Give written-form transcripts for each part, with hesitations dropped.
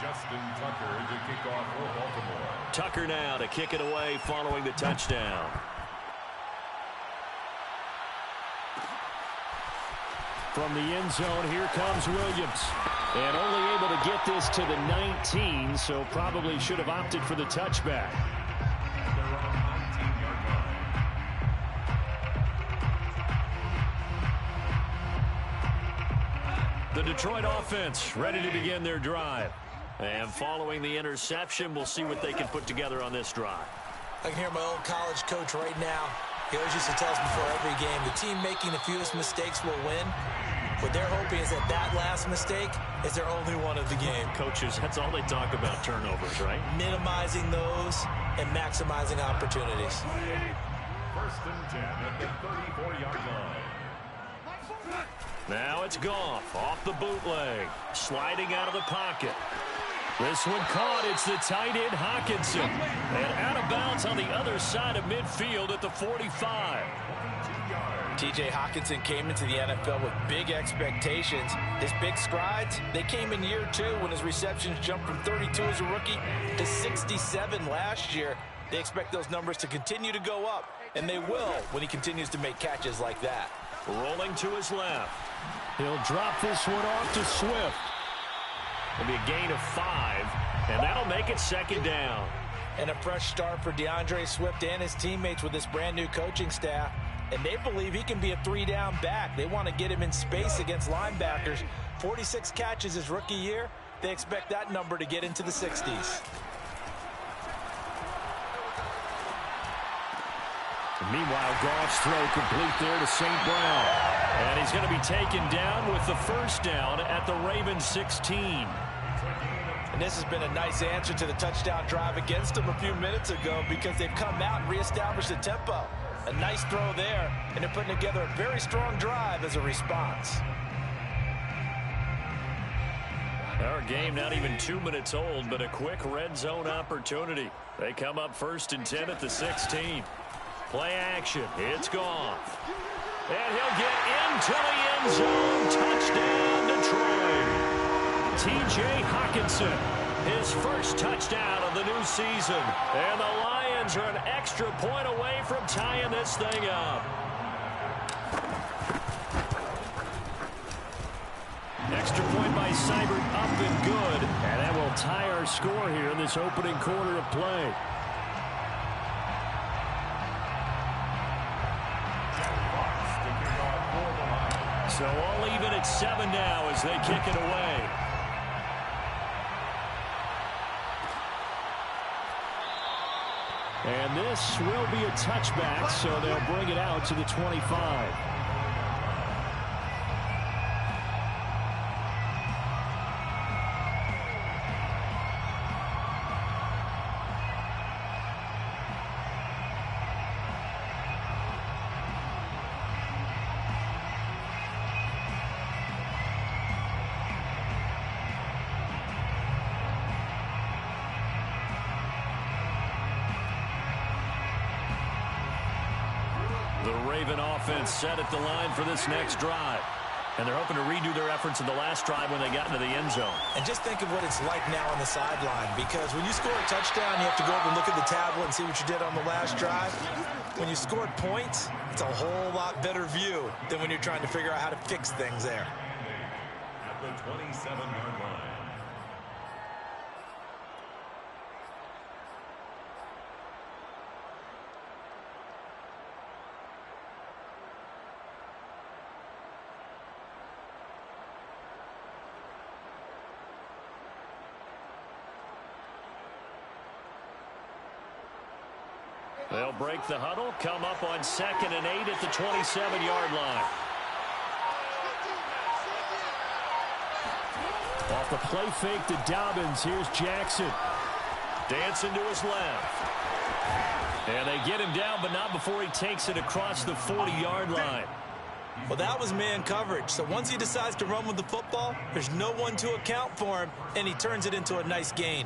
Justin Tucker to kick off for Baltimore. Tucker now to kick it away following the touchdown. From the end zone, here comes Williams. And only able to get this to the 19, so probably should have opted for the touchback. The Detroit offense ready to begin their drive. And following the interception, we'll see what they can put together on this drive. I can hear my old college coach right now. He always used to tell us before every game, the team making the fewest mistakes will win. What they're hoping is that that last mistake is their only one of the game. Coaches, that's all they talk about, turnovers, right? Minimizing those and maximizing opportunities. First and 10 at the 34-yard line. Now it's Goff off the bootleg, sliding out of the pocket. This one caught. It's the tight end Hockenson. And out of bounds on the other side of midfield at the 45. T.J. Hockenson came into the NFL with big expectations. His big strides, they came in year 2 when his receptions jumped from 32 as a rookie to 67 last year. They expect those numbers to continue to go up, and they will when he continues to make catches like that. Rolling to his left. He'll drop this one off to Swift. It'll be a gain of 5, and that'll make it second down. And a fresh start for DeAndre Swift and his teammates with this brand-new coaching staff. And they believe he can be a 3-down back. They want to get him in space against linebackers. 46 catches his rookie year. They expect that number to get into the 60s. Meanwhile, Goff's throw complete there to St. Brown. And he's going to be taken down with the first down at the Ravens 16. And this has been a nice answer to the touchdown drive against them a few minutes ago because they've come out and reestablished the tempo. A nice throw there, and they're putting together a very strong drive as a response. Our game not even 2 minutes old, but a quick red zone opportunity. They come up first and 10 at the 16. Play action. It's Goff. And he'll get into the end zone. Touchdown, Detroit. T.J. Hockenson, his first touchdown of the new season. And the Lions are an extra point away from tying this thing up. Extra point by Seibert up and good. And that will tie our score here in this opening quarter of play. So all even at 7 now as they kick it away. And this will be a touchback, so they'll bring it out to the 25. Offense set at the line for this next drive. And they're hoping to redo their efforts in the last drive when they got into the end zone. And just think of what it's like now on the sideline, because when you score a touchdown, you have to go over and look at the tablet and see what you did on the last drive. When you scored points, it's a whole lot better view than when you're trying to figure out how to fix things there. At the 27-yard line. They'll break the huddle, come up on 2nd and 8 at the 27-yard line. Off the play fake to Dobbins, here's Jackson. Dancing to his left. And they get him down, but not before he takes it across the 40-yard line. Well, that was man coverage. So once he decides to run with the football, there's no one to account for him, and he turns it into a nice gain.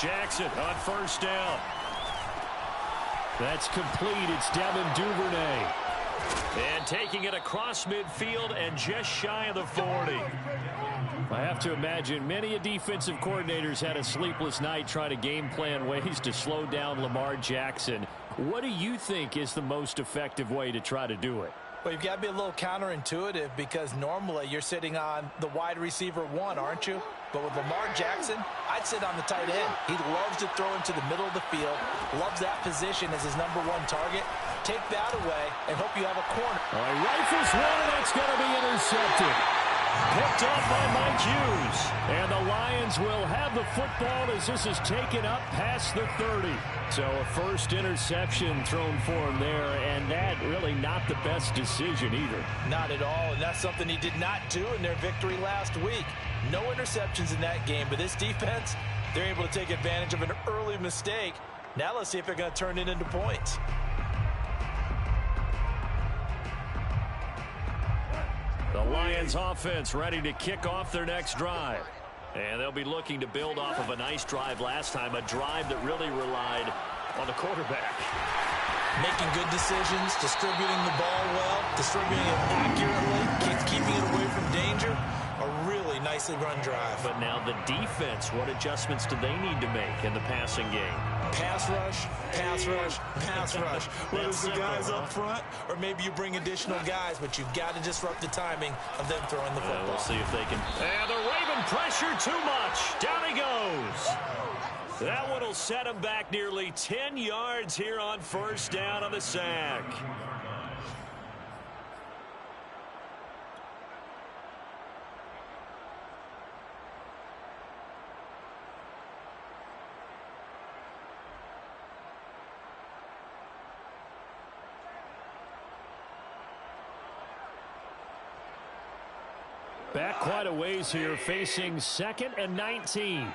Jackson on first down. That's complete. It's Devin Duvernay. And taking it across midfield and just shy of the 40. I have to imagine many defensive coordinators had a sleepless night trying to game plan ways to slow down Lamar Jackson. What do you think is the most effective way to try to do it? Well, you've got to be a little counterintuitive because normally you're sitting on the wide receiver one, aren't you? But with Lamar Jackson, I'd sit on the tight end. He loves to throw into the middle of the field, loves that position as his #1 target. Take that away and hope you have a corner. He rifles one, and it's going to be intercepted. Picked off by Mike Hughes. And the Lions will have the football as this is taken up past the 30. So a first interception thrown for him there, and that really not the best decision either. Not at all, and that's something he did not do in their victory last week. No interceptions in that game, but this defense, they're able to take advantage of an early mistake. Now let's see if they're going to turn it into points. The Lions offense ready to kick off their next drive. And they'll be looking to build off of a nice drive last time, a drive that really relied on the quarterback. Making good decisions, distributing the ball well, distributing it accurately, keeping it away from danger. A really nicely run drive. But now the defense, what adjustments do they need to make in the passing game? Pass rush, pass rush, pass rush. Whether it's the guys up front or maybe you bring additional guys, but you've got to disrupt the timing of them throwing the football. We'll see if they can. And the Raven pressure too much. Down he goes. That one will set him back nearly 10 yards here on first down on the sack. Back quite a ways here, facing 2nd and 19.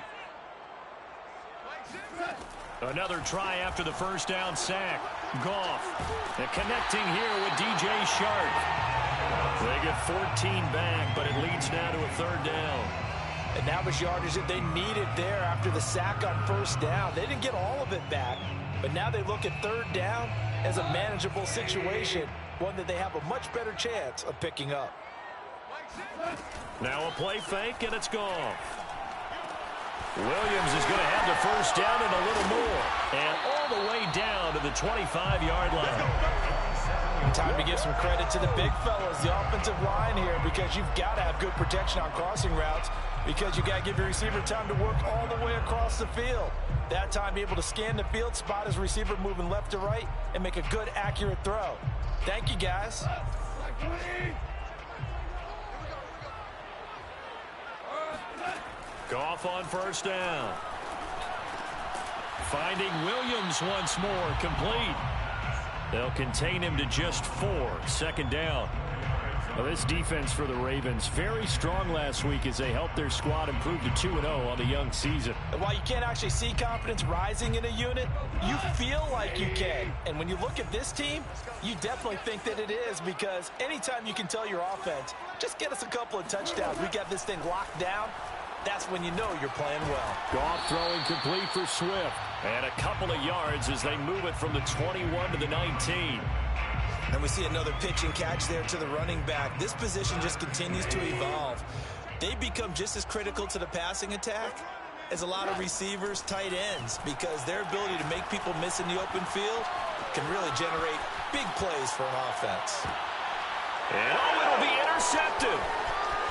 Another try after the first down sack. Goff. And connecting here with DJ Shark. They get 14 back, but it leads now to a 3rd down. And that was yardage that they needed there after the sack on first down. They didn't get all of it back, but now they look at 3rd down as a manageable situation, one that they have a much better chance of picking up. Now a play fake, and it's gone. Williams is going to have the first down and a little more. And all the way down to the 25-yard line. Time to give some credit to the big fellas, the offensive line here, because you've got to have good protection on crossing routes because you've got to give your receiver time to work all the way across the field. That time, be able to scan the field, spot his receiver moving left to right, and make a good, accurate throw. Thank you, guys. Goff on first down. Finding Williams once more, complete. They'll contain him to just 4, 2nd down. Well, this defense for the Ravens, very strong last week as they helped their squad improve to 2-0 on the young season. And while you can't actually see confidence rising in a unit, you feel like you can. And when you look at this team, you definitely think that it is, because anytime you can tell your offense, just get us a couple of touchdowns, we got this thing locked down, that's when you know you're playing well. Goff throwing complete for Swift. And a couple of yards as they move it from the 21 to the 19. And we see another pitch and catch there to the running back. This position just continues to evolve. They become just as critical to the passing attack as a lot of receivers, tight ends, because their ability to make people miss in the open field can really generate big plays for an offense. And it'll be intercepted.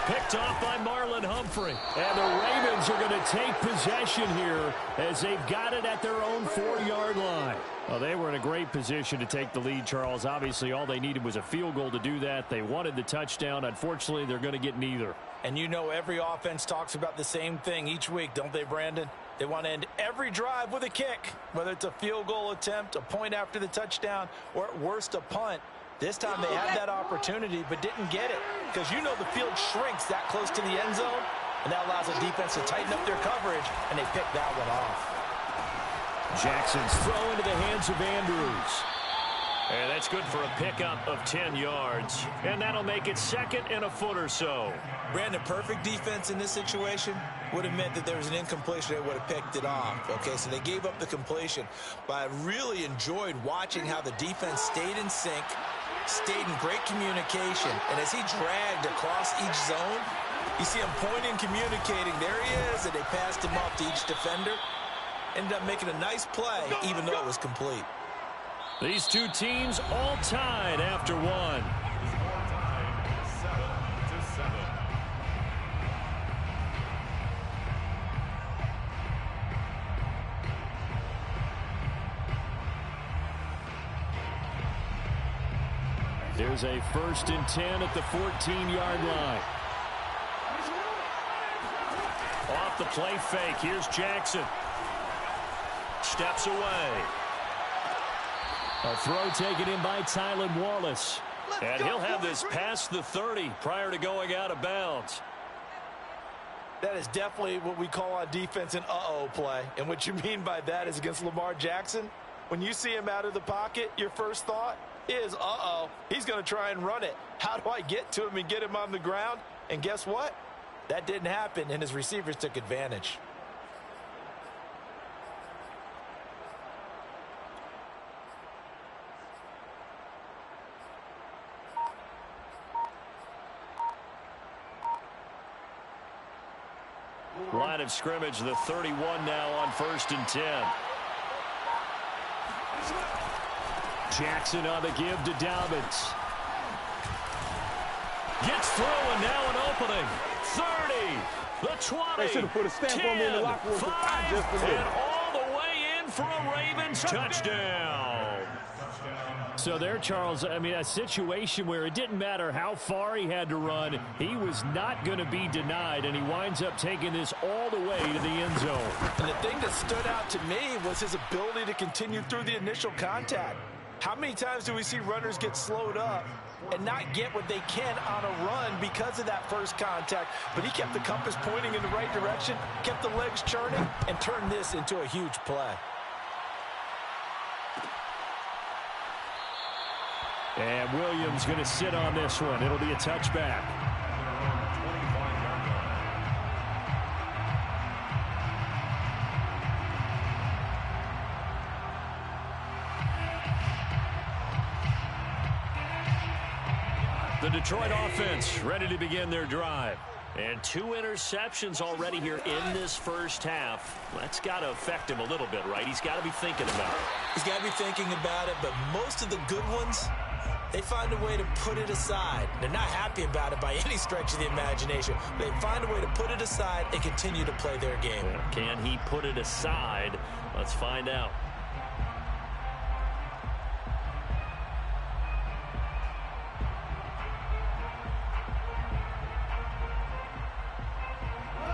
Picked off by Marlon Humphrey. And the Ravens are going to take possession here as they've got it at their own 4-yard line. Well, they were in a great position to take the lead, Charles. Obviously, all they needed was a field goal to do that. They wanted the touchdown. Unfortunately, they're going to get neither. And you know every offense talks about the same thing each week, don't they, Brandon? They want to end every drive with a kick, whether it's a field goal attempt, a point after the touchdown, or at worst a punt. This time they had that opportunity but didn't get it, because you know the field shrinks that close to the end zone, and that allows the defense to tighten up their coverage, and they pick that one off. Jackson's throw into the hands of Andrews. And that's good for a pickup of 10 yards. And that'll make it 2nd and a foot or so. Brandon, perfect defense in this situation would have meant that there was an incompletion that would have picked it off. Okay, so they gave up the completion. But I really enjoyed watching how the defense stayed in sync, stayed in great communication. And as he dragged across each zone, you see him pointing, communicating. There he is, and they passed him off to each defender. Ended up making a nice play, even though it was complete. These two teams all tied after one. There's a 1st and 10 at the 14-yard line. Off the play fake. Here's Jackson. Steps away. A throw taken in by Tylan Wallace. And he'll have this past the 30 prior to going out of bounds. That is definitely what we call on defense an uh-oh play. And what you mean by that is against Lamar Jackson, when you see him out of the pocket, your first thought is, uh-oh, he's going to try and run it. How do I get to him and get him on the ground? And guess what? That didn't happen, and his receivers took advantage. Line of scrimmage, the 31 now on 1st and 10. Jackson on the give to Dobbins. Gets through, and now an opening. 30, the 20, they should have put a stamp 10, on me in the locker room 5, just a and all the way in for a Ravens touchdown. So there, Charles, I mean, a situation where it didn't matter how far he had to run, he was not going to be denied, and he winds up taking this all the way to the end zone. And the thing that stood out to me was his ability to continue through the initial contact. How many times do we see runners get slowed up and not get what they can on a run because of that first contact? But he kept the compass pointing in the right direction, kept the legs churning, and turned this into a huge play. And Williams going to sit on this one. It'll be a touchback. The Detroit offense ready to begin their drive. And 2 interceptions already here in this first half. That's got to affect him a little bit, right? He's got to be thinking about it. He's got to be thinking about it, but most of the good ones, they find a way to put it aside. They're not happy about it by any stretch of the imagination. They find a way to put it aside and continue to play their game. Can he put it aside? Let's find out.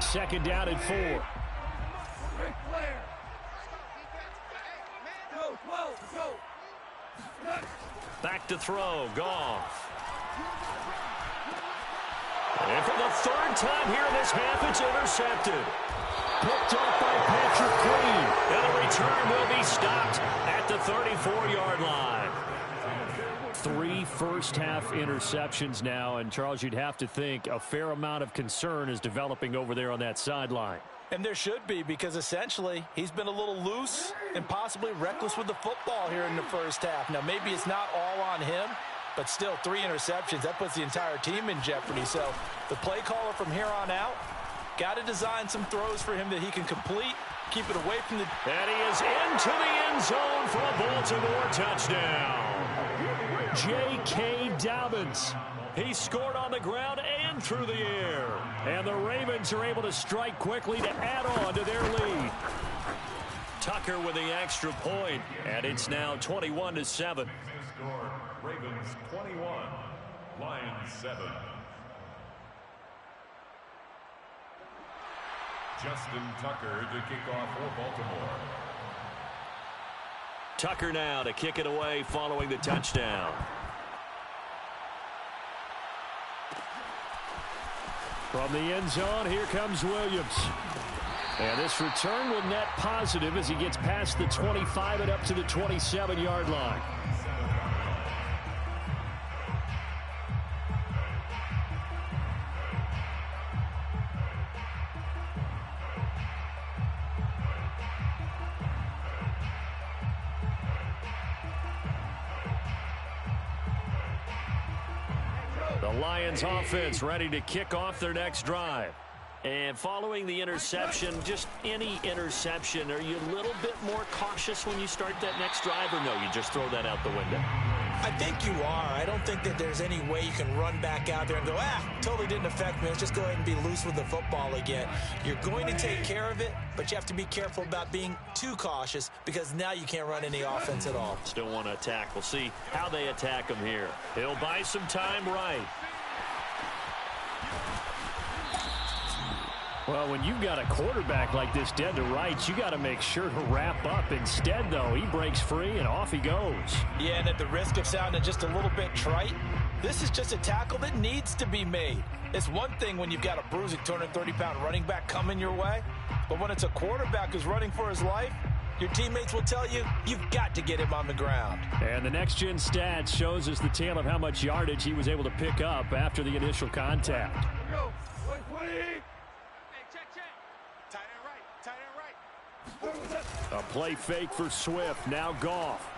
Second down and 4. Back to throw. Goff. And for the 3rd time here in this half, it's intercepted. Picked off by Patrick Queen. And the return will be stopped at the 34-yard line. 3 first-half interceptions now, and Charles, you'd have to think a fair amount of concern is developing over there on that sideline. And there should be, because essentially he's been a little loose and possibly reckless with the football here in the first half. Now, maybe it's not all on him, but still 3 interceptions. That puts the entire team in jeopardy. So the play caller from here on out got to design some throws for him that he can complete, keep it away from the... And he is into the end zone for a Baltimore touchdown. J.K. Dobbins. He scored on the ground and through the air. And the Ravens are able to strike quickly to add on to their lead. Tucker with the extra point, and it's now 21-7. Ravens 21, Lions 7. Justin Tucker to kick off for Baltimore. Tucker now to kick it away following the touchdown. From the end zone, here comes Williams. And this return will net positive as he gets past the 25 and up to the 27-yard line. The Lions offense ready to kick off their next drive. And following the interception, just any interception, are you a little bit more cautious when you start that next drive, or no, you just throw that out the window? I think you are. I don't think that there's any way you can run back out there and go, totally didn't affect me. Let's just go ahead and be loose with the football again. You're going to take care of it, but you have to be careful about being too cautious because now you can't run any offense at all. Still want to attack. We'll see how they attack him here. He'll buy some time right. Well, when you've got a quarterback like this dead to rights, you got to make sure to wrap up. Instead, though, he breaks free and off he goes. Yeah, and at the risk of sounding just a little bit trite, this is just a tackle that needs to be made. It's one thing when you've got a bruising 230-pound running back coming your way, but when it's a quarterback who's running for his life, your teammates will tell you, you've got to get him on the ground. And the next-gen stats shows us the tale of how much yardage he was able to pick up after the initial contact. A play fake for Swift. Now Goff.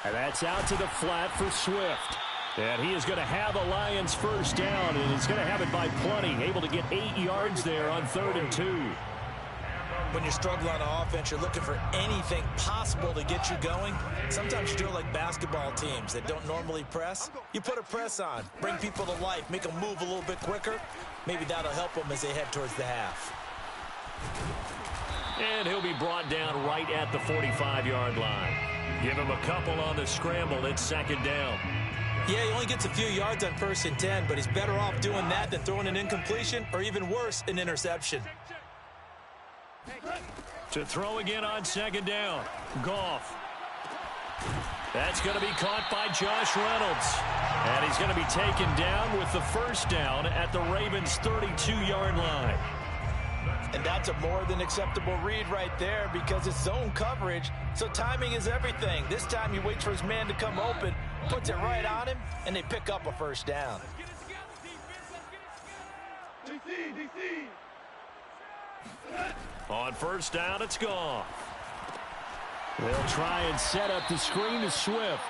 And that's out to the flat for Swift. And he is going to have a Lions first down, and he's going to have it by plenty. Able to get 8 yards there on 3rd and 2. When you're struggling on offense, you're looking for anything possible to get you going. Sometimes you do it like basketball teams that don't normally press. You put a press on, bring people to life, make them move a little bit quicker. Maybe that'll help them as they head towards the half. And he'll be brought down right at the 45-yard line. Give him a couple on the scramble. It's 2nd down. Yeah, he only gets a few yards on 1st and 10, but he's better off doing that than throwing an incompletion or even worse, an interception. To throw again on 2nd down. Goff. That's going to be caught by Josh Reynolds. And he's going to be taken down with the first down at the Ravens' 32-yard line. And that's a more than acceptable read right there because it's zone coverage, so timing is everything. This time he waits for his man to come open, puts it right on him, and they pick up a first down. On 1st down, it's Goff. They'll try and set up the screen to Swift.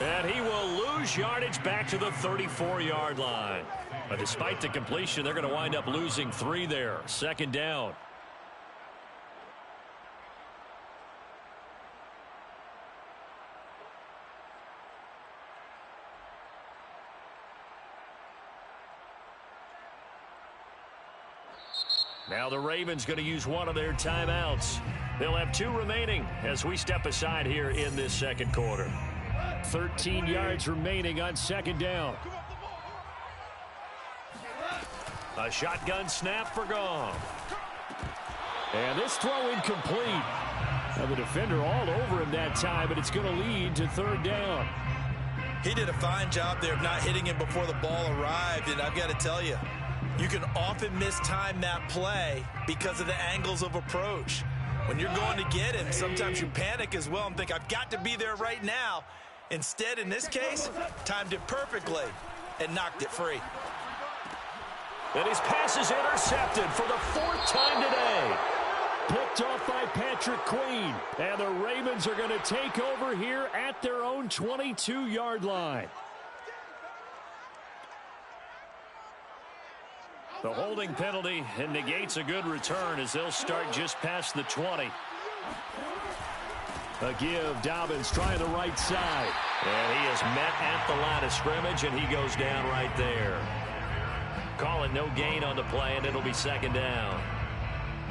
And he will lose yardage back to the 34-yard line. But despite the completion, they're going to wind up losing 3 there. 2nd down. Now the Ravens going to use one of their timeouts. They'll have 2 remaining as we step aside here in this 2nd quarter. 13 yards remaining on 2nd down. A shotgun snap for Goff. And this throw incomplete. Now the defender all over him that time, but it's going to lead to 3rd down. He did a fine job there of not hitting him before the ball arrived, and I've got to tell you, you can often mistime that play because of the angles of approach. When you're going to get him, sometimes you panic as well and think, I've got to be there right now. Instead, in this case, timed it perfectly and knocked it free. And his pass is intercepted for the 4th time today. Picked off by Patrick Queen. And the Ravens are going to take over here at their own 22-yard line. The holding penalty negates a good return as they'll start just past the 20. A give. Dobbins trying the right side. And he is met at the line of scrimmage, and he goes down right there. Call it no gain on the play, and it'll be 2nd down.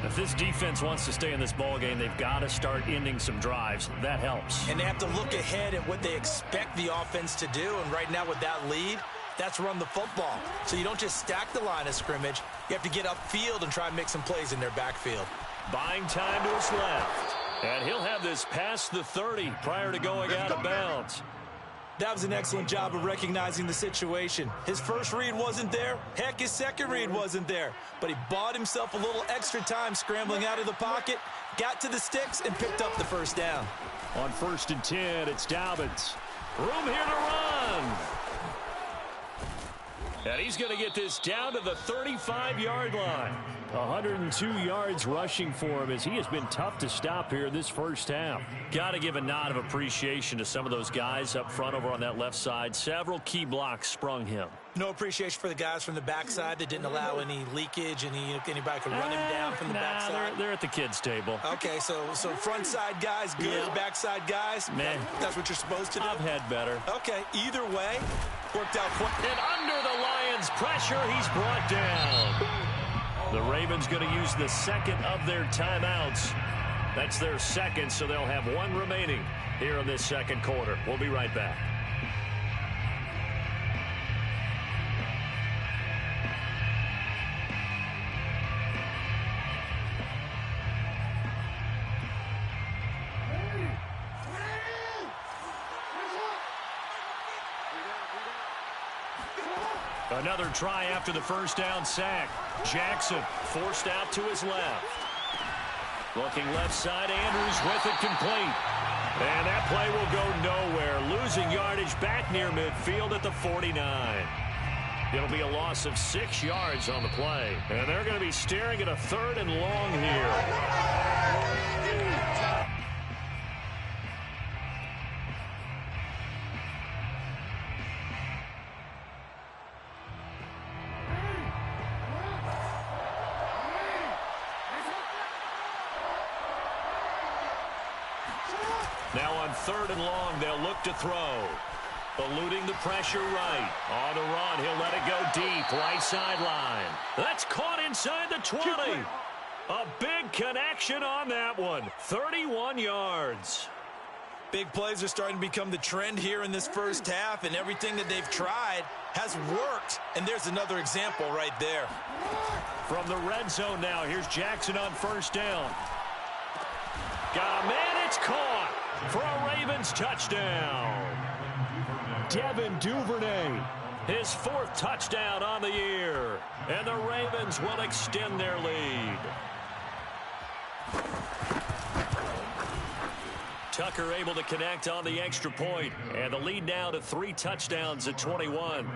If this defense wants to stay in this ballgame, they've got to start ending some drives. That helps. And they have to look ahead at what they expect the offense to do. And right now with that lead, that's run the football. So you don't just stack the line of scrimmage. You have to get upfield and try and make some plays in their backfield. Buying time to his left. And he'll have this past the 30 prior to going out of bounds. That was an excellent job of recognizing the situation. His first read wasn't there. Heck, his second read wasn't there. But he bought himself a little extra time scrambling out of the pocket, got to the sticks, and picked up the first down. On 1st and 10, it's Dobbins. Room here to run. And he's going to get this down to the 35-yard line. 102 yards rushing for him as he has been tough to stop here this first half. Got to give a nod of appreciation to some of those guys up front over on that left side. Several key blocks sprung him. No appreciation for the guys from the backside that didn't allow any leakage, and anybody could run him down from the backside. They're at the kids' table. Okay, so front side guys, good. Yeah. Backside guys, man, that's what you're supposed to do. I've had better. Okay, either way, worked out quick. And under the Lions' pressure, he's brought down. The Ravens going to use the second of their timeouts. That's their second, so they'll have one remaining here in this second quarter. We'll be right back. Another try after the first down sack. Jackson forced out to his left. Looking left side, Andrews with it complete. And that play will go nowhere. Losing yardage back near midfield at the 49. It'll be a loss of 6 yards on the play. And they're going to be staring at a 3rd and long here. Now on 3rd and long, they'll look to throw. Eluding the pressure right. On the run, he'll let it go deep. Right sideline. That's caught inside the 20. A big connection on that one. 31 yards. Big plays are starting to become the trend here in this first half, and everything that they've tried has worked. And there's another example right there. From the red zone now, here's Jackson on first down. Got a man, it's caught for a Ravens touchdown. Devin Duvernay, his 4th touchdown on the year. And the Ravens will extend their lead. Tucker able to connect on the extra point. And the lead now to 3 touchdowns at 21. 28,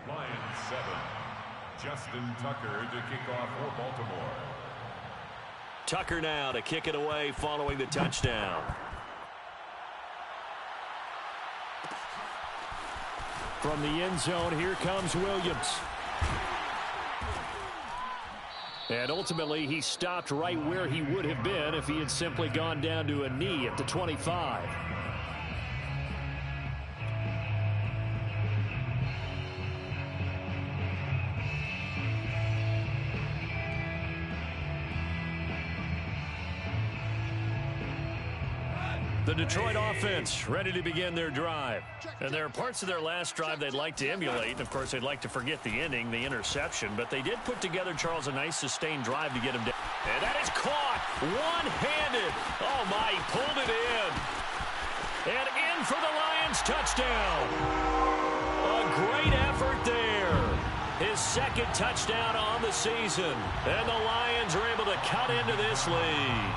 Lions 7. Justin Tucker to kick off for Baltimore. Tucker now to kick it away following the touchdown. From the end zone, here comes Williams. And ultimately, he stopped right where he would have been if he had simply gone down to a knee at the 25. The Detroit offense ready to begin their drive. And there are parts of their last drive they'd like to emulate. Of course, they'd like to forget the ending, the interception. But they did put together, Charles, a nice sustained drive to get him down. And that is caught one-handed. Oh, my, he pulled it in. And in for the Lions touchdown. A great effort there. His 2nd touchdown on the season. And the Lions are able to cut into this lead.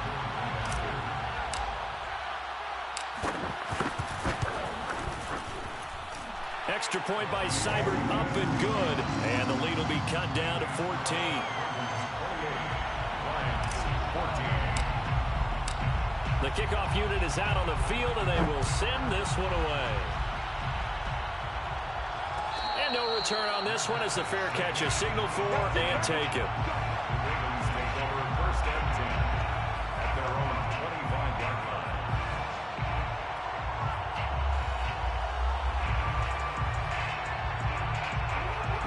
Extra point by Seibert, up and good. And the lead will be cut down to 14. The kickoff unit is out on the field, and they will send this one away. And no return on this one as the fair catch is signaled for and taken. Ravens take over 1st and 10 at their own 25-yard line.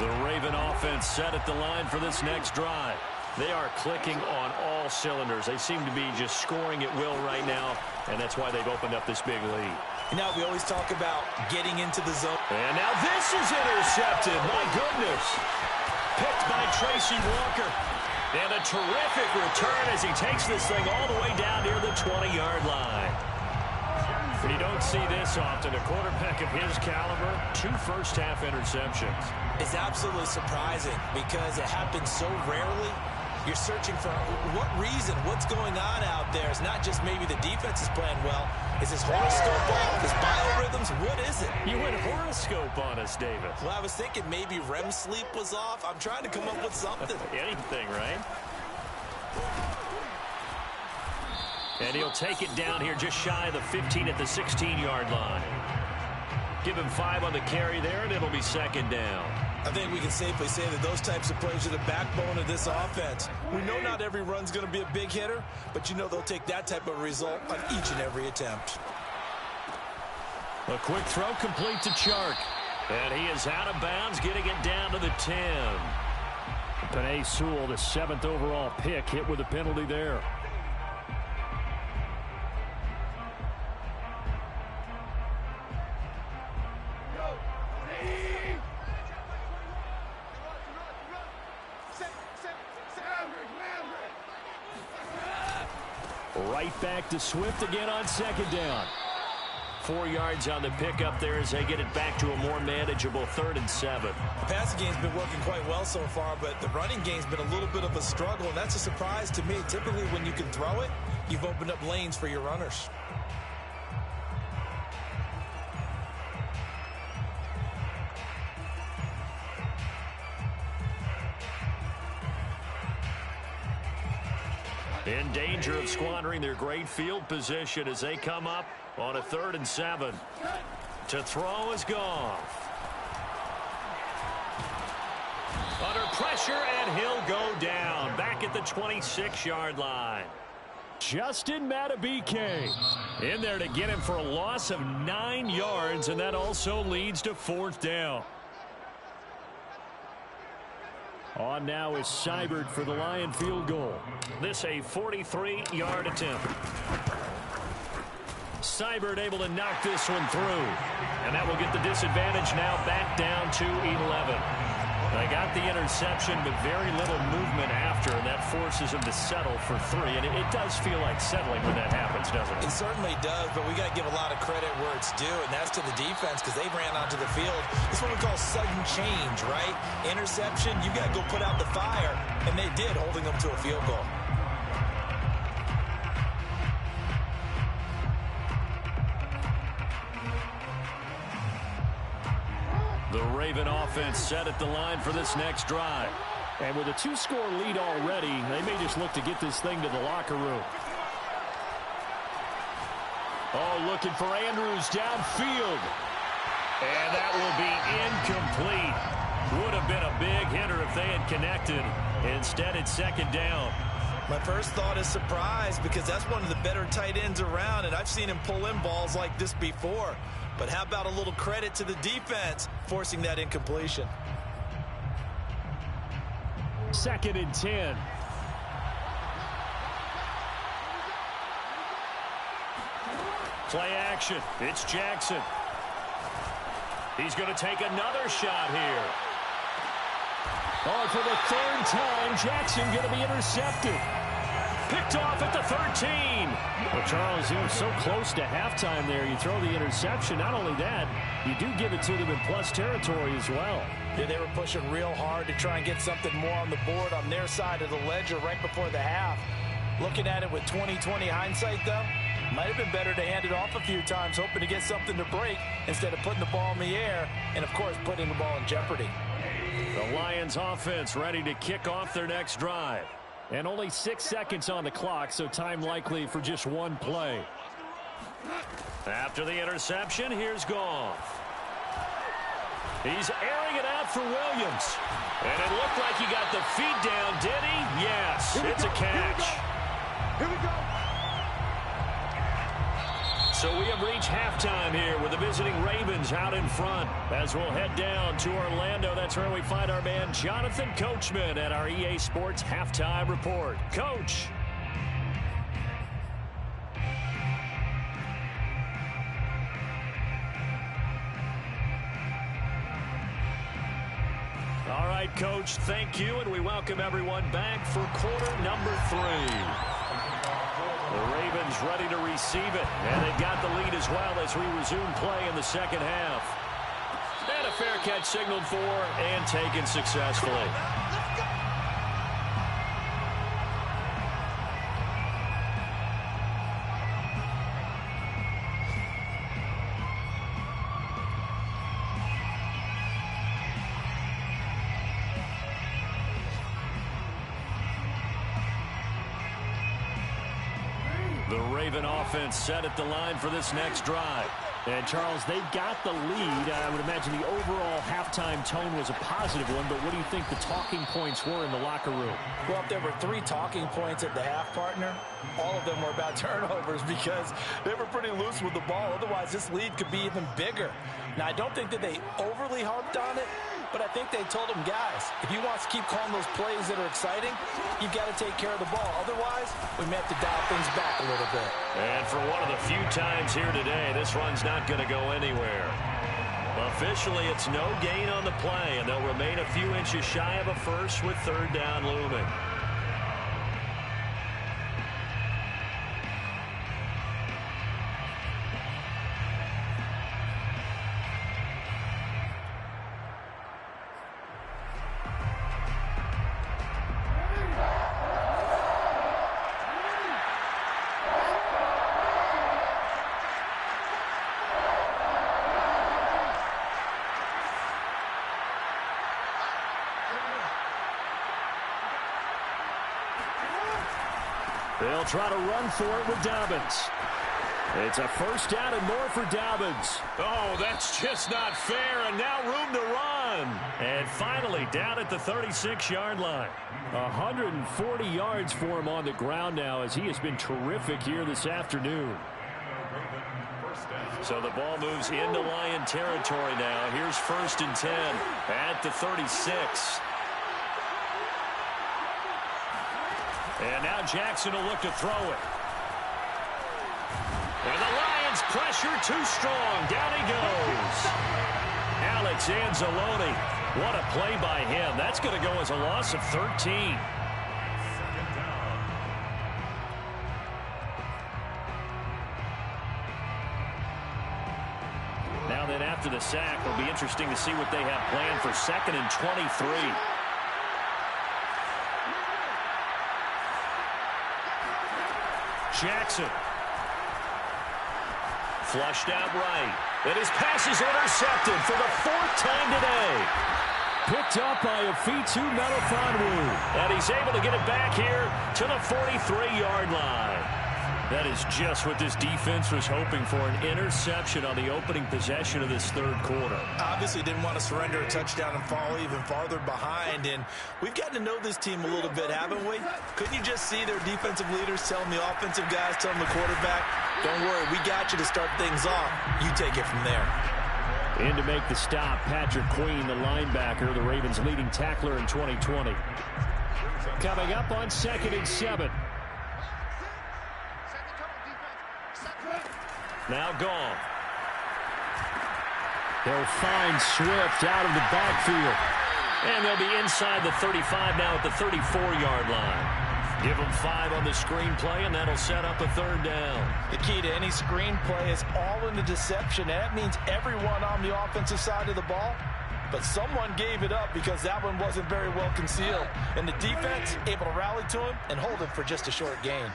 The Raven offense set at the line for this next drive. They are clicking on all cylinders. They seem to be just scoring at will right now, and that's why they've opened up this big lead. Now we always talk about getting into the zone. And now this is intercepted. My goodness. Picked by Tracy Walker. And a terrific return as he takes this thing all the way down near the 20-yard line. You don't see this often. A quarterback of his caliber, 2 first-half interceptions. It's absolutely surprising because it happens so rarely. You're searching for what reason, what's going on out there. It's not just maybe the defense is playing well. It's his horoscope ball, his biorhythm. rhythms. What is it? You went horoscope on us, Davis. Well, I was thinking maybe REM sleep was off. I'm trying to come up with something. Anything, right? And he'll take it down here just shy of the 15 at the 16-yard line. Give him 5 on the carry there, and it'll be second down. I think we can safely say that those types of plays are the backbone of this offense. We know not every run's going to be a big hitter, but you know they'll take that type of result on each and every attempt. A quick throw complete to Chark. And he is out of bounds, getting it down to the 10. Penei Sewell, the 7th overall pick, hit with a penalty there. Right back to Swift again on second down. 4 yards on the pickup there as they get it back to a more manageable 3rd and 7. The passing game's been working quite well so far, but the running game's been a little bit of a struggle, and that's a surprise to me. Typically, when you can throw it, you've opened up lanes for your runners. In danger of squandering their great field position as they come up on a 3rd and 7. To throw is Goff. Under pressure, and he'll go down. Back at the 26-yard line. Justin Madubuike in there to get him for a loss of 9 yards, and that also leads to 4th down. On now is Seibert for the Lion field goal. This a 43-yard attempt. Seibert able to knock this one through. And that will get the disadvantage now back down to 11. They got the interception, but very little movement after, and that forces them to settle for 3. And it does feel like settling when that happens, doesn't it? It certainly does, but we got to give a lot of credit where it's due, and that's to the defense because they ran onto the field. It's what we call sudden change, right? Interception, you got to go put out the fire, and they did, holding them to a field goal. The Raven offense set at the line for this next drive. And with a 2-score lead already, they may just look to get this thing to the locker room. Oh, looking for Andrews downfield. And that will be incomplete. Would have been a big hitter if they had connected. Instead, it's second down. My first thought is surprise because that's one of the better tight ends around, and I've seen him pull in balls like this before. But how about a little credit to the defense forcing that incompletion? 2nd and 10. Play action. It's Jackson. He's going to take another shot here. Oh, for the 3rd time, Jackson going to be intercepted. Picked off at the 13. Well, Charles, you were so close to halftime there. You throw the interception. Not only that, you do give it to them in plus territory as well. Yeah, they were pushing real hard to try and get something more on the board on their side of the ledger right before the half. Looking at it with 20/20 hindsight, though, might have been better to hand it off a few times, hoping to get something to break instead of putting the ball in the air and, of course, putting the ball in jeopardy. The Lions offense ready to kick off their next drive. And only 6 seconds on the clock, so time likely for just one play. After the interception, here's Goff. He's airing it out for Williams. And it looked like he got the feet down, did he? Yes, it's a catch. Here we go. So we have reached halftime here with the visiting Ravens out in front. As we'll head down to Orlando, that's where we find our man Jonathan Coachman at our EA Sports Halftime Report. Coach. All right, Coach, thank you, and we welcome everyone back for quarter number 3. The Ravens ready to receive it, and they've got the lead as well as we resume play in the second half. And a fair catch signaled for and taken successfully. Raven offense set at the line for this next drive. And, Charles, they've got the lead. I would imagine the overall halftime tone was a positive one, but what do you think the talking points were in the locker room? Well, if there were 3 talking points at the half, partner, all of them were about turnovers because they were pretty loose with the ball. Otherwise, this lead could be even bigger. Now, I don't think that they overly harped on it, but I think they told them, guys, if you want to keep calling those plays that are exciting, you've got to take care of the ball. Otherwise, we may have to dial things back a little bit. And for one of the few times here today, this run's not going to go anywhere. Officially, it's no gain on the play, and they'll remain a few inches shy of a first with third down looming. They'll try to run for it with Dobbins. It's a first down and more for Dobbins. Oh, that's just not fair, and now room to run. And finally down at the 36-yard line. 140 yards for him on the ground now as he has been terrific here this afternoon. So the ball moves into Lion territory now. Here's 1st and 10 at the 36. And now Jackson will look to throw it. And the Lions pressure too strong. Down he goes. Alex Anzalone. What a play by him. That's going to go as a loss of 13. Now then, after the sack, it'll be interesting to see what they have planned for 2nd and 23. Jackson. Flushed out right. And his pass is intercepted for the 4th time today. Picked up by Afitu Melifonwu. And he's able to get it back here to the 43-yard line. That is just what this defense was hoping for, an interception on the opening possession of this 3rd quarter. Obviously didn't want to surrender a touchdown and fall even farther behind, and we've gotten to know this team a little bit, haven't we? Couldn't you just see their defensive leaders telling the offensive guys, telling the quarterback, don't worry, we got you to start things off. You take it from there. In to make the stop, Patrick Queen, the linebacker, the Ravens' leading tackler in 2020. Coming up on 2nd and 7. Now gone. They'll find Swift out of the backfield. And they'll be inside the 35 now at the 34-yard line. Give them 5 on the screenplay, and that'll set up a 3rd down. The key to any screenplay is all in the deception. That means everyone on the offensive side of the ball. But someone gave it up because that one wasn't very well concealed. And the defense able to rally to him and hold him for just a short gain.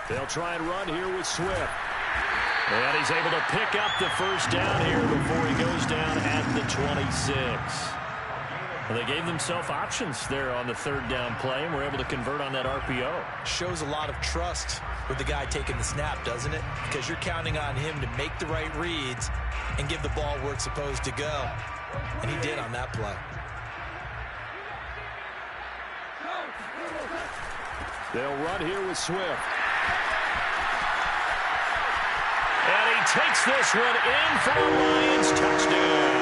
They'll try and run here with Swift. And he's able to pick up the 1st down here before he goes down at the 26. Well, they gave themselves options there on the 3rd down play, and were able to convert on that RPO. Shows a lot of trust with the guy taking the snap, doesn't it? Because you're counting on him to make the right reads and give the ball where it's supposed to go. And he did on that play. They'll run here with Swift. And he takes this one in for the Lions touchdown.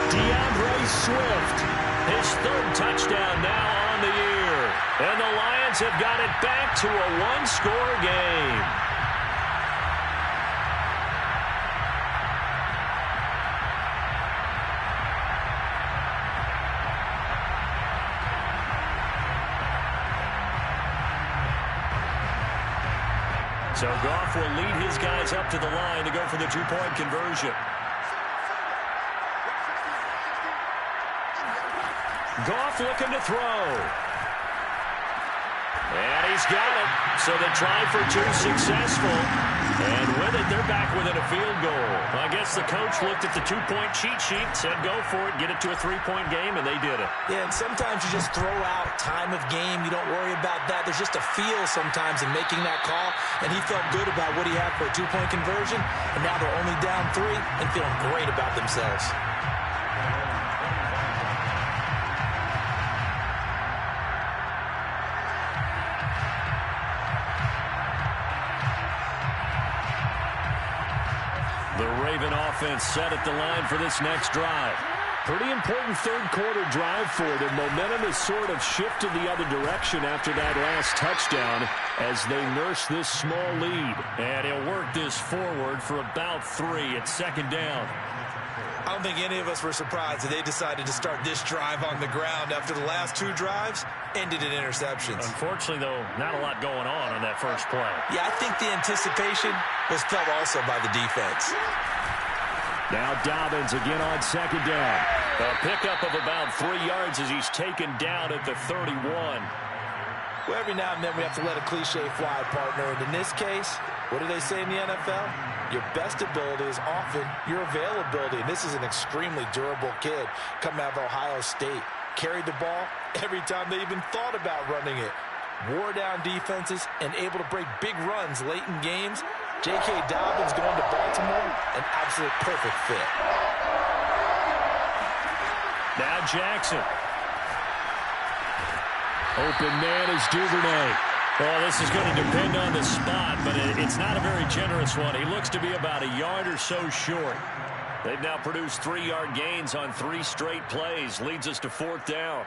DeAndre Swift. His 3rd touchdown now on the year. And the Lions have got it back to a 1-score game. So Goff will lead his guys up to the line to go for the 2-point conversion. Goff looking to throw. And he's got it. So the try for two successful. And with it, they're back within a field goal. I guess the coach looked at the two-point cheat sheet, said go for it, get it to a three-point game, and they did it. Yeah, and sometimes you just throw out time of game. You don't worry about that. There's just a feel sometimes in making that call, and he felt good about what he had for a two-point conversion, and now they're only down 3 and feeling great about themselves. The Raven offense set at the line for this next drive. Pretty important third-quarter drive for them. Momentum has sort of shifted the other direction after that last touchdown as they nurse this small lead. And he'll work this forward for about 3 at second down. I don't think any of us were surprised that they decided to start this drive on the ground after the last 2 drives ended in interceptions. Unfortunately, though, not a lot going on that first play. Yeah, I think the anticipation was felt also by the defense. Now Dobbins again on second down. A pickup of about 3 yards as he's taken down at the 31. Well, every now and then we have to let a cliche fly, partner. And in this case, what do they say in the NFL? Your best ability is often your availability. And this is an extremely durable kid coming out of Ohio State. Carried the ball every time they even thought about running it. Wore down defenses and able to break big runs late in games. J.K. Dobbins going to Baltimore, an absolute perfect fit. Now Jackson. Open man is Duvernay. Well, this is going to depend on the spot, but it's not a very generous one. He looks to be about a yard or so short. They've now produced 3-yard gains on 3 straight plays. Leads us to 4th down.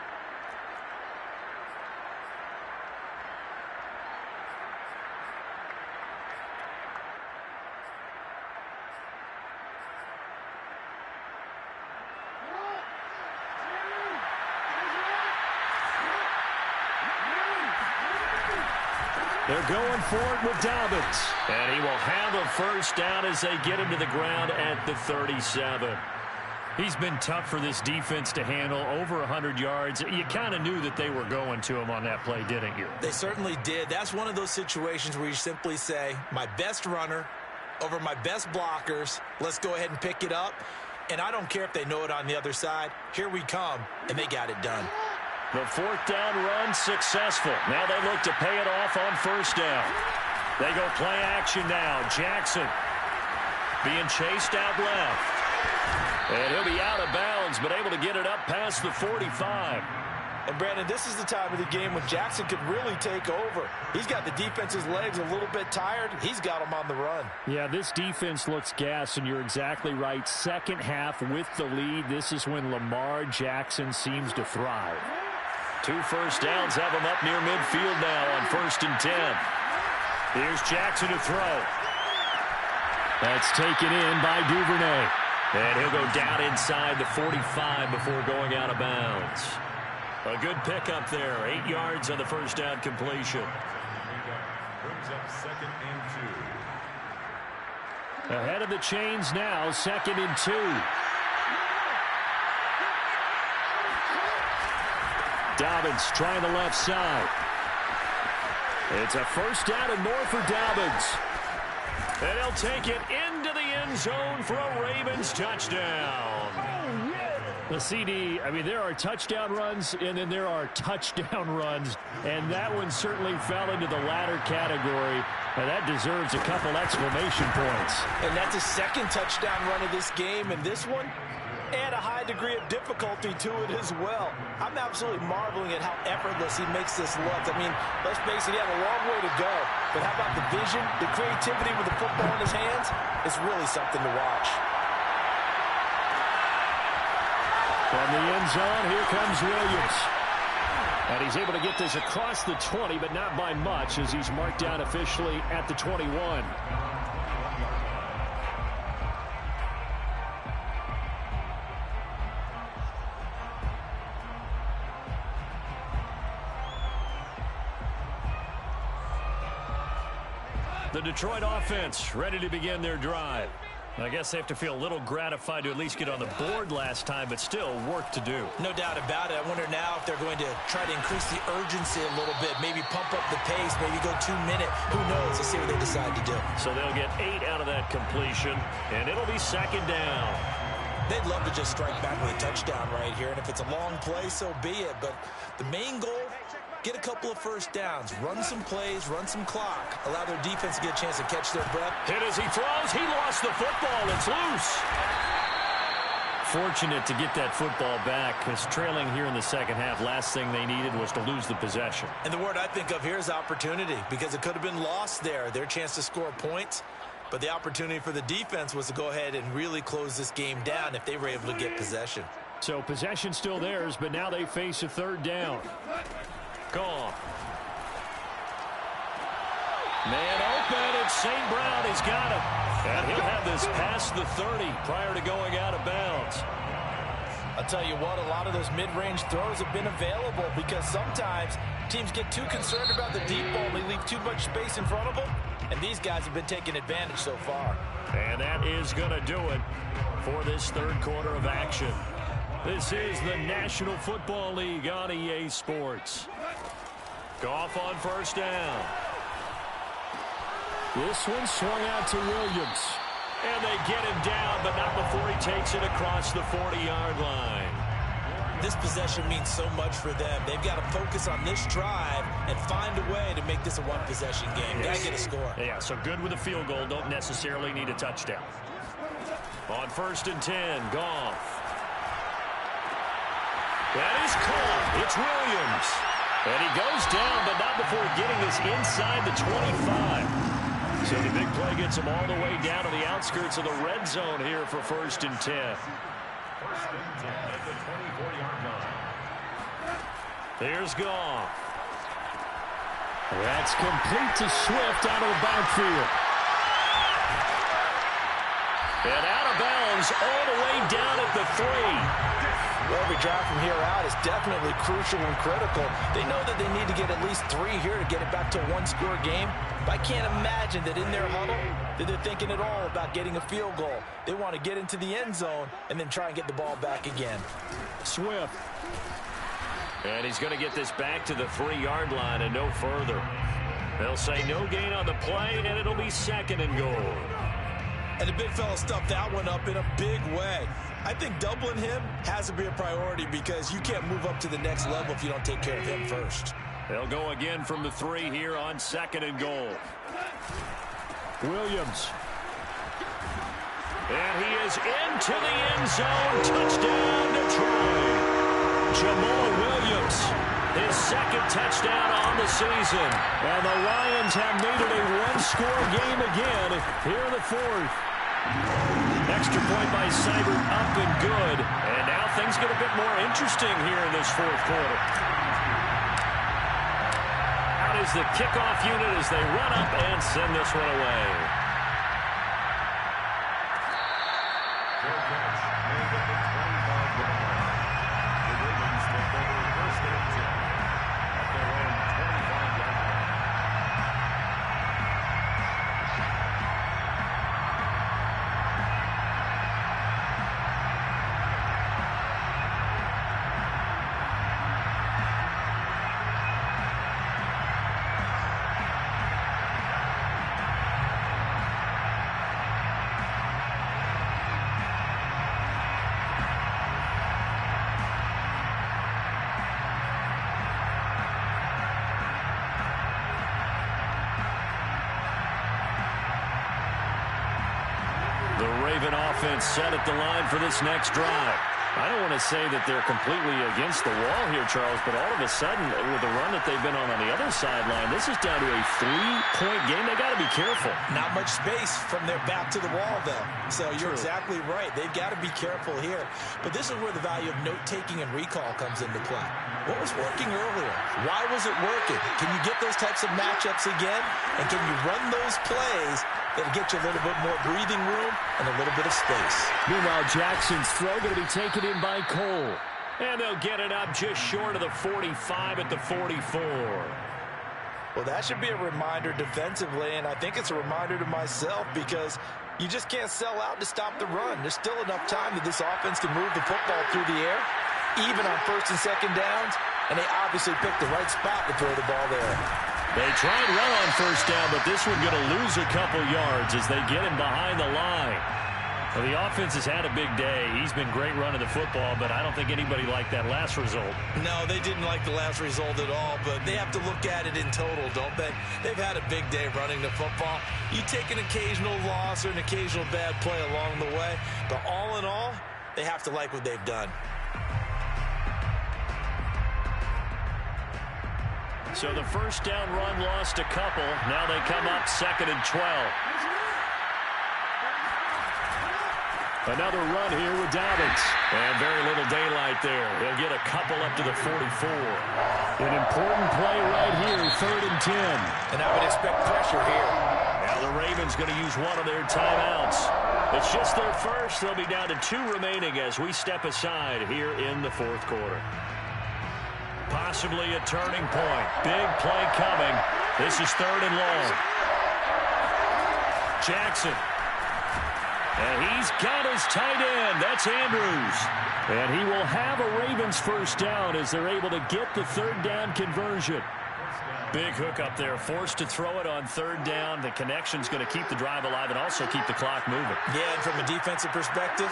They're going for it with Dobbins. And he will have a first down as they get him to the ground at the 37. He's been tough for this defense to handle, over 100 yards. You kind of knew that they were going to him on that play, didn't you? They certainly did. That's one of those situations where you simply say, my best runner over my best blockers. Let's go ahead and pick it up. And I don't care if they know it on the other side. Here we come, and they got it done. The 4th down run successful. Now they look to pay it off on first down. They go play action now. Jackson being chased out left. And he'll be out of bounds, but able to get it up past the 45. And, Brandon, this is the time of the game when Jackson could really take over. He's got the defense's legs a little bit tired. He's got them on the run. Yeah, this defense looks gassed, and you're exactly right. Second half with the lead, this is when Lamar Jackson seems to thrive. 2 first downs have him up near midfield now on 1st and 10. Here's Jackson to throw. That's taken in by Duvernay. And he'll go down inside the 45 before going out of bounds. A good pickup there. 8 yards on the first down completion. Brings up 2nd and 2. Ahead of the chains now, 2nd and 2. Dobbins trying the left side. It's a first down and more for Dobbins. And he'll take it into the end zone for a Ravens touchdown. The CD, I mean, there are touchdown runs, and then there are touchdown runs, and that one certainly fell into the latter category, and that deserves a couple exclamation points. And that's a 2nd touchdown run of this game, and this one, add a high degree of difficulty to it as well. I'm absolutely marveling at how effortless he makes this look. I mean, let's face it, he had a long way to go, but how about the vision, the creativity with the football in his hands? It's really something to watch. From the end zone, here comes Williams. And he's able to get this across the 20, but not by much, as he's marked down officially at the 21. The Detroit offense ready to begin their drive. I guess they have to feel a little gratified to at least get on the board last time, but still work to do. No doubt about it. I wonder now if they're going to try to increase the urgency a little bit, maybe pump up the pace, maybe go 2 minute. Who knows? Let's see what they decide to do. So they'll get 8 out of that completion, and it'll be second down. They'd love to just strike back with a touchdown right here, and if it's a long play, so be it. But the main goal, get a couple of first downs, run some plays, run some clock, allow their defense to get a chance to catch their breath. Hit as he throws. He lost the football. It's loose. Fortunate to get that football back, because trailing here in the second half, last thing they needed was to lose the possession. And the word I think of here is opportunity, because it could have been lost there, their chance to score points. But the opportunity for the defense was to go ahead and really close this game down if they were able to get possession. So possession still theirs, but now they face a third down. Gone. Man open, and St. Brown has got him. And he'll have this past the 30 prior to going out of bounds. I'll tell you what, a lot of those mid-range throws have been available because sometimes teams get too concerned about the deep ball and they leave too much space in front of them. And these guys have been taking advantage so far. And that is going to do it for this third quarter of action. This is the National Football League on EA Sports. Goff on first down. This one swung out to Williams. And they get him down, but not before he takes it across the 40-yard line. This possession means so much for them. They've got to focus on this drive and find a way to make this a one-possession game. Got to get a score. Yeah, so good with a field goal. Don't necessarily need a touchdown. On first and 10, Goff. That is caught. It's Williams. And he goes down, but not before getting this inside the 25. So the big play gets him all the way down to the outskirts of the red zone here for first and 10. First and 10 at the 24-yard line. Here's Goff. That's complete to Swift out of the backfield. And out of bounds all the way down at the 3. Well, every drive from here out is definitely crucial and critical. They know that they need to get at least 3 here to get it back to a one-score game. But I can't imagine that in their huddle that they're thinking at all about getting a field goal. They want to get into the end zone and then try and get the ball back again. Swift. And he's going to get this back to the 3-yard line and no further. They'll say no gain on the play, and it'll be second and goal. And the big fella stuffed that one up in a big way. I think doubling him has to be a priority because you can't move up to the next level if you don't take care of him first. They'll go again from the 3 here on second and goal. Williams. And he is into the end zone. Touchdown, Detroit. Jamal Williams, his second touchdown on the season. And the Lions have made it a one-score game again here in the fourth. Extra point by Seibert, up and good. And now things get a bit more interesting here in this fourth quarter. Out is the kickoff unit as they run up and send this one away. Their catch made at the 25-yard line. The Ravens take over first and 10 at their own 25-yard line. The Raven offense set at the line for this next drive. I don't want to say that they're completely against the wall here, Charles, but all of a sudden, with the run that they've been on the other sideline, this is down to a 3-point game. They got to be careful. Not much space from their back to the wall, though. So you're exactly right. They've got to be careful here. But this is where the value of note-taking and recall comes into play. What was working earlier? Why was it working? Can you get those types of matchups again? And can you run those plays that'll get you a little bit more breathing room and a little bit of space? Meanwhile, Jackson's throw going to be taken in by Cole. And they'll get it up just short of the 45 at the 44. Well, that should be a reminder defensively, and I think it's a reminder to myself because You just can't sell out to stop the run. There's still enough time that this offense can move the football through the air, even on first and second downs, and they obviously picked the right spot to throw the ball there. They try and run on first down, but this one going to lose a couple yards as they get him behind the line. Well, the offense has had a big day. He's been great running the football, but I don't think anybody liked that last result. No, they didn't like the last result at all, but they have to look at it in total, don't they? They've had a big day running the football. You take an occasional loss or an occasional bad play along the way, but all in all, they have to like what they've done. So the first down run lost a couple. Now they come up 2nd and 12. Another run here with Dobbins. And very little daylight there. He'll get a couple up to the 44. An important play right here, 3rd and 10. And I would expect pressure here. Now the Ravens going to use one of their timeouts. It's just their first. They'll be down to 2 remaining as we step aside here in the 4th quarter. Possibly a turning point. Big play coming. This is 3rd and long. Jackson. And he's got his tight end. That's Andrews. And he will have a Ravens first down as they're able to get the 3rd down conversion. Big hook up there. Forced to throw it on 3rd down. The connection's going to keep the drive alive and also keep the clock moving. Yeah, and from a defensive perspective,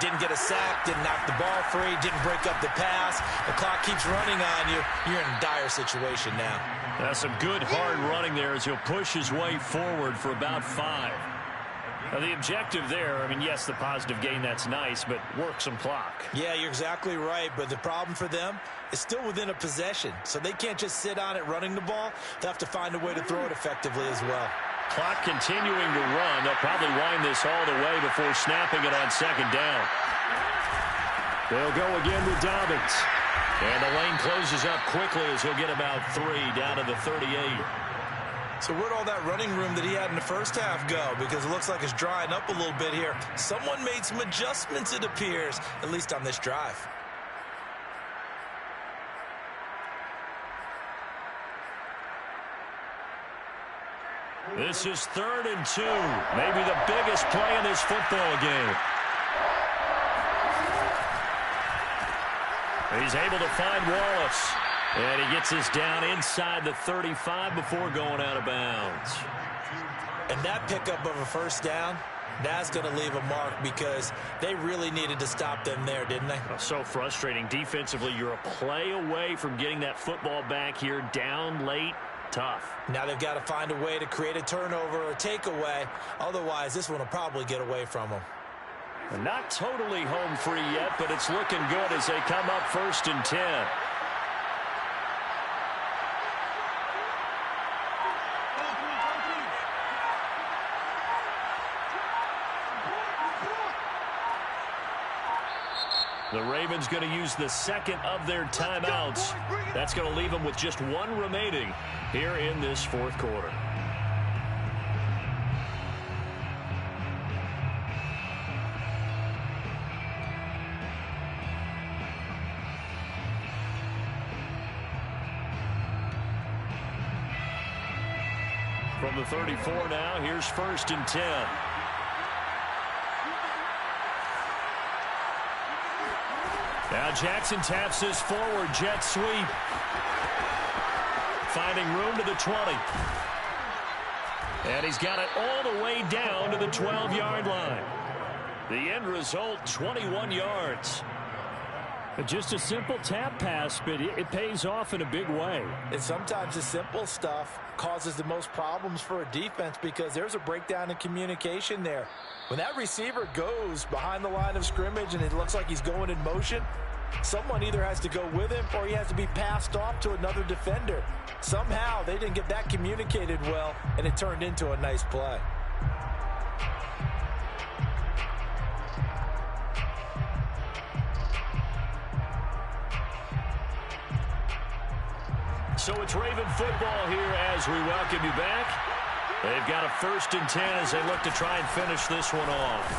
didn't get a sack, didn't knock the ball free, didn't break up the pass. The clock keeps running on you. You're in a dire situation now. That's some good hard running there as he'll push his way forward for about 5. Now the objective there, I mean, yes, the positive gain, that's nice, but work some clock. Yeah, you're exactly right, but the problem for them is still within a possession, so they can't just sit on it running the ball. They'll have to find a way to throw it effectively as well. Clock continuing to run. They'll probably wind this all the way before snapping it on 2nd down. They'll go again with Dobbins. And the lane closes up quickly as he'll get about 3 down to the 38. So where'd all that running room that he had in the first half go? Because it looks like it's drying up a little bit here. Someone made some adjustments, it appears, at least on this drive. This is 3rd and 2. Maybe the biggest play in this football game. He's able to find Wallace. And he gets us down inside the 35 before going out of bounds. And that pickup of a first down, that's going to leave a mark because they really needed to stop them there, didn't they? Oh, so frustrating. Defensively, you're a play away from getting that football back here down late. Tough. Now they've got to find a way to create a turnover or takeaway. Otherwise, this one will probably get away from them. Not totally home free yet, but it's looking good as they come up 1st and 10. The Ravens going to use the 2nd of their timeouts. That's going to leave them with just 1 remaining here in this 4th quarter. From the 34 now, here's 1st and 10. Now Jackson taps this forward jet sweep. Finding room to the 20. And he's got it all the way down to the 12-yard line. The end result, 21 yards. Just a simple tap pass, but it pays off in a big way. And sometimes the simple stuff causes the most problems for a defense because there's a breakdown in communication there. When that receiver goes behind the line of scrimmage and it looks like he's going in motion, someone either has to go with him or he has to be passed off to another defender. Somehow they didn't get that communicated well, and it turned into a nice play. So it's Raven football here as we welcome you back. They've got a 1st and 10 as they look to try and finish this one off.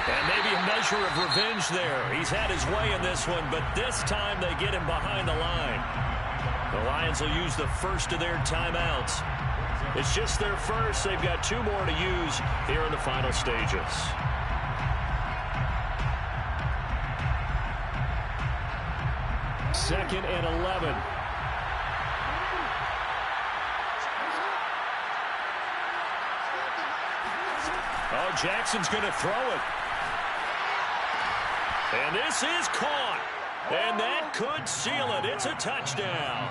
And maybe a measure of revenge there. He's had his way in this one, but this time they get him behind the line. The Lions will use the 1st of their timeouts. It's just their first. They've got 2 more to use here in the final stages. Second and 11. Oh, Jackson's going to throw it. And this is caught. And that could seal it. It's a touchdown.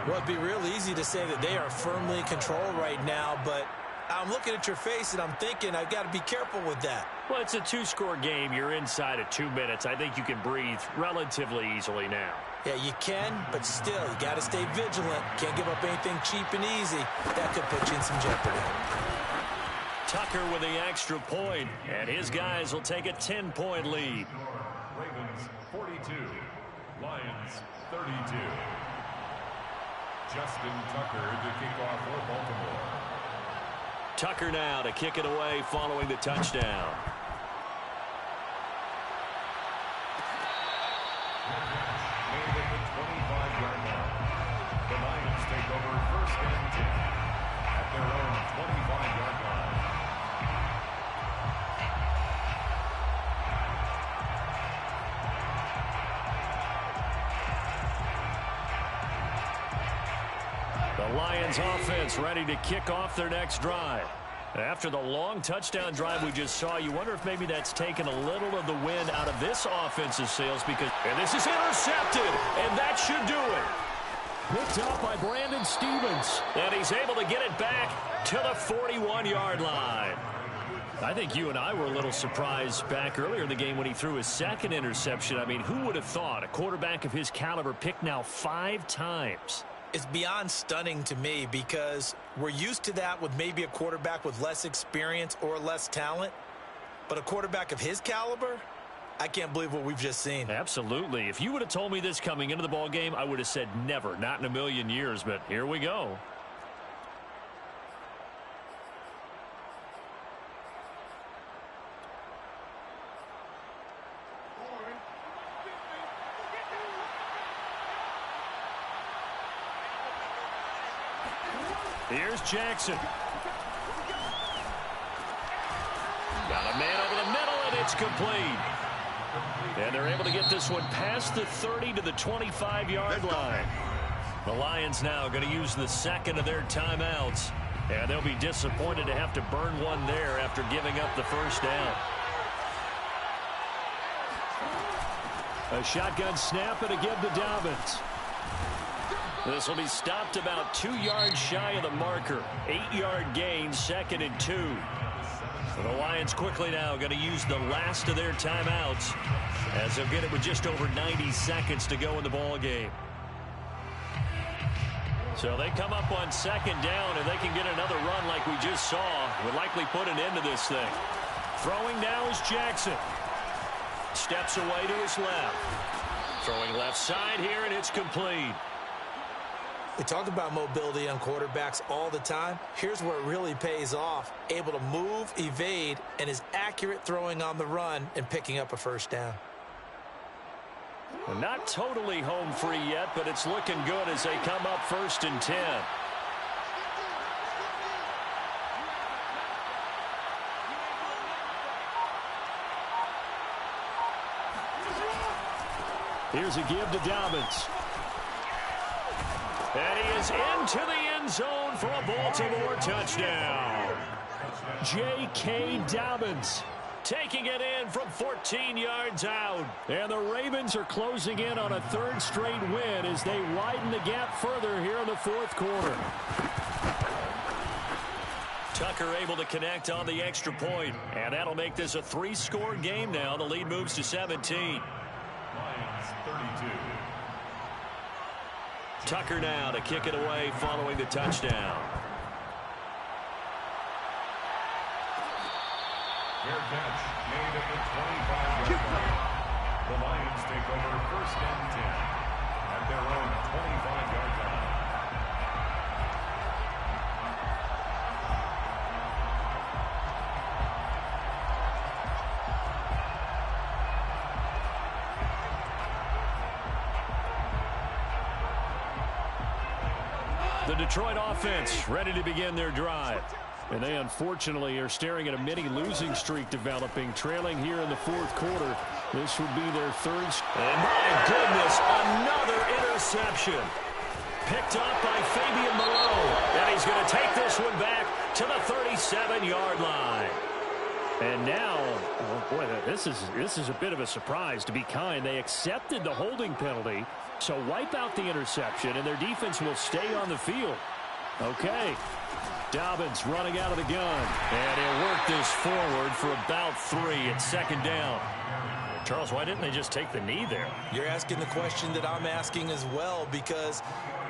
Well, it'd be real easy to say that they are firmly in control right now, but I'm looking at your face and I'm thinking I've got to be careful with that. Well, it's a 2-score game. You're inside of 2 minutes. I think you can breathe relatively easily now. Yeah, you can, but still, you got to stay vigilant. Can't give up anything cheap and easy. That could put you in some jeopardy. Tucker with the extra point, and his guys will take a 10-point lead. Ravens 42, Lions 32. Justin Tucker to kick off for Baltimore. Tucker now to kick it away following the touchdown. Made at the 25-yard line. The Lions take over first and 10 at their own 25-yard line. The Lions offense ready to kick off their next drive. After the long touchdown drive we just saw, you wonder if maybe that's taken a little of the wind out of this offensive sails because, and this is intercepted, and that should do it. Picked up by Brandon Stevens. And he's able to get it back to the 41-yard line. I think you and I were a little surprised back earlier in the game when he threw his second interception. I mean, who would have thought a quarterback of his caliber picked now 5 times? It's beyond stunning to me because we're used to that with maybe a quarterback with less experience or less talent. But a quarterback of his caliber, I can't believe what we've just seen. Absolutely. If you would have told me this coming into the ball game, I would have said never, not in a million years. But here we go. Here's Jackson. Got a man over the middle, and it's complete. And they're able to get this one past the 30 to the 25-yard line. The Lions now going to use the second of their timeouts. And they'll be disappointed to have to burn one there after giving up the first down. A shotgun snap and a give to Dobbins. This will be stopped about 2 yards shy of the marker. 8-yard gain, 2nd and 2. So the Lions quickly now going to use the last of their timeouts as they'll get it with just over 90 seconds to go in the ball game. So they come up on 2nd down, and they can get another run like we just saw. Would likely put an end to this thing. Throwing now is Jackson. Steps away to his left. Throwing left side here, and it's complete. We talk about mobility on quarterbacks all the time. Here's where it really pays off. Able to move, evade, and is accurate throwing on the run and picking up a first down. Well, not totally home free yet, but it's looking good as they come up 1st and 10. Here's a give to Dobbins. And he is into the end zone for a Baltimore touchdown. J.K. Dobbins taking it in from 14 yards out. And the Ravens are closing in on a 3rd straight win as they widen the gap further here in the 4th quarter. Tucker able to connect on the extra point, and that'll make this a 3-score game now. The lead moves to 17. Lions 32. Tucker now to kick it away following the touchdown. Fair catch made at the 25-yard line. The Lions take over 1st and 10 at their own 25-yard line. The Detroit offense ready to begin their drive. And they unfortunately are staring at a mini losing streak developing, trailing here in the fourth quarter. This would be their third. And my goodness, another interception. Picked up by Fabian Malone. And he's going to take this one back to the 37-yard line. And now, oh boy, this is a bit of a surprise, to be kind. They accepted the holding penalty, so wipe out the interception, and their defense will stay on the field. Okay. Dobbins running out of the gun. And he'll work this forward for about 3 at second down. Charles, why didn't they just take the knee there? You're asking the question that I'm asking as well, because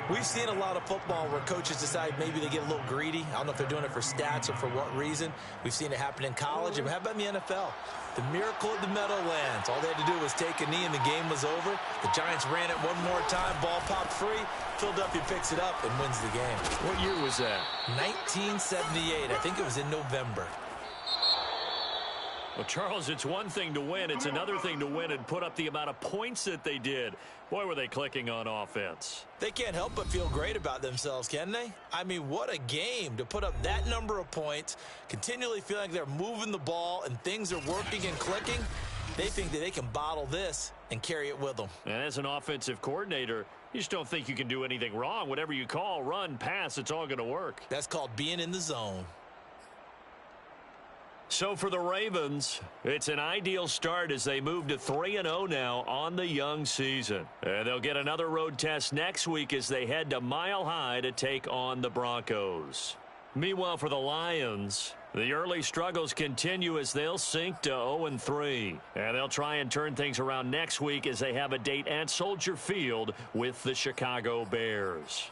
we've seen a lot of football where coaches decide maybe they get a little greedy. I don't know if they're doing it for stats or for what reason. We've seen it happen in college. And how about in the NFL? The miracle of the Meadowlands. All they had to do was take a knee and the game was over. The Giants ran it one more time. Ball popped free. Philadelphia picks it up and wins the game. What year was that? 1978. I think it was in November. Well, Charles, it's one thing to win. It's another thing to win and put up the amount of points that they did. Boy, were they clicking on offense. They can't help but feel great about themselves, can they? I mean, what a game to put up that number of points, continually feeling like they're moving the ball and things are working and clicking. They think that they can bottle this and carry it with them. And as an offensive coordinator, you just don't think you can do anything wrong. Whatever you call, run, pass, it's all going to work. That's called being in the zone. So for the Ravens, it's an ideal start as they move to 3-0 now on the young season. And they'll get another road test next week as they head to Mile High to take on the Broncos. Meanwhile, for the Lions, the early struggles continue as they'll sink to 0-3. And they'll try and turn things around next week as they have a date at Soldier Field with the Chicago Bears.